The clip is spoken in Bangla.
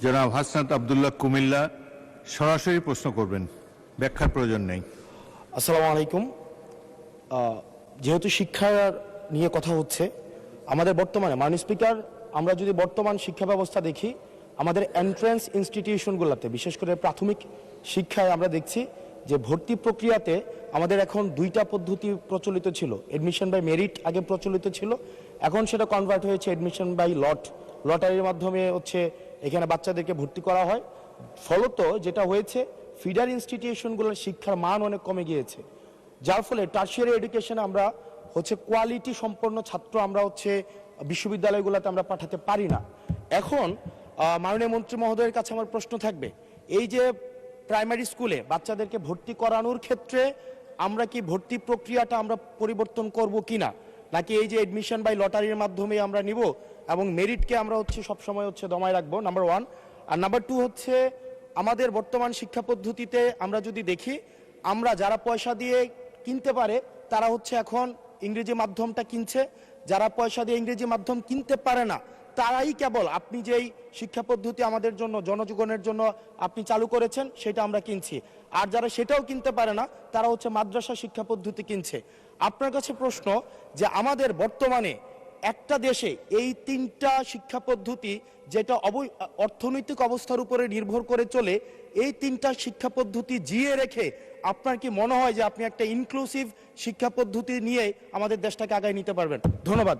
জনাব হাসনাত আব্দুল্লাহ কুমিল্লা সরাসরি প্রশ্ন করবেন, ব্যাখ্যার প্রয়োজন নেই। আসসালামু আলাইকুম। যেহেতু শিক্ষা নিয়ে কথা হচ্ছে, আমাদের বর্তমানে মাননীয় স্পিকার, আমরা যদি বর্তমান শিক্ষা ব্যবস্থা দেখি, আমাদের এন্ট্রান্স ইনস্টিটিউশনগুলোতে বিশেষ করে প্রাথমিক শিক্ষায় আমরা দেখছি যে ভর্তি প্রক্রিয়াতে আমাদের এখন দুইটা পদ্ধতি প্রচলিত ছিল। এডমিশন বাই মেরিট আগে প্রচলিত ছিল, এখন সেটা কনভার্ট হয়েছে এডমিশন বাই লটারির মাধ্যমে এখানে বাচ্চাদেরকে ভর্তি করা হয়। ফলত যেটা হয়েছে, ফিডার ইনস্টিটিউশনগুলোর শিক্ষার মান অনেক কমে গিয়েছে, যার ফলে টারশিয়ারি এডুকেশনে আমরা কোয়ালিটি সম্পন্ন ছাত্র আমরা বিশ্ববিদ্যালয়গুলোতে আমরা পাঠাতে পারি না। এখন মাননীয় মন্ত্রী মহোদয়ের কাছে আমার প্রশ্ন থাকবে, এই যে প্রাইমারি স্কুলে বাচ্চাদেরকে ভর্তি করানোর ক্ষেত্রে আমরা কি ভর্তি প্রক্রিয়াটা আমরা পরিবর্তন করব কিনা, নাকি এই যে এডমিশন বাই লটারির মাধ্যমে আমরা নিব এবং মেরিটকে আমরা সবসময় দমায় রাখবো, নাম্বার ওয়ান। আর নাম্বার টু আমাদের বর্তমান শিক্ষা পদ্ধতিতে আমরা যদি দেখি, আমরা যারা পয়সা দিয়ে কিনতে পারে তারা এখন ইংরেজি মাধ্যমটা কিনছে, যারা পয়সা দিয়ে ইংরেজি মাধ্যম কিনতে পারে না তারাই কেবল আপনি যেই শিক্ষা পদ্ধতি আমাদের জন্য জনজীবনের জন্য আপনি চালু করেছেন সেটা আমরা কিনছি, আর যারা সেটাও কিনতে পারে না তারা মাদ্রাসা শিক্ষা পদ্ধতি কিনছে। আপনার কাছে প্রশ্ন যে আমাদের বর্তমানে একটা দেশে এই তিনটা শিক্ষা পদ্ধতি যেটা অর্থনৈতিক অবস্থার উপরে নির্ভর করে চলে, এই তিনটা শিক্ষা পদ্ধতি জিয়ে রেখে আপনার কি মনে হয় যে আপনি একটা ইনক্লুসিভ শিক্ষা পদ্ধতি নিয়ে আমাদের দেশটাকে আগায় নিতে পারবেন? ধন্যবাদ।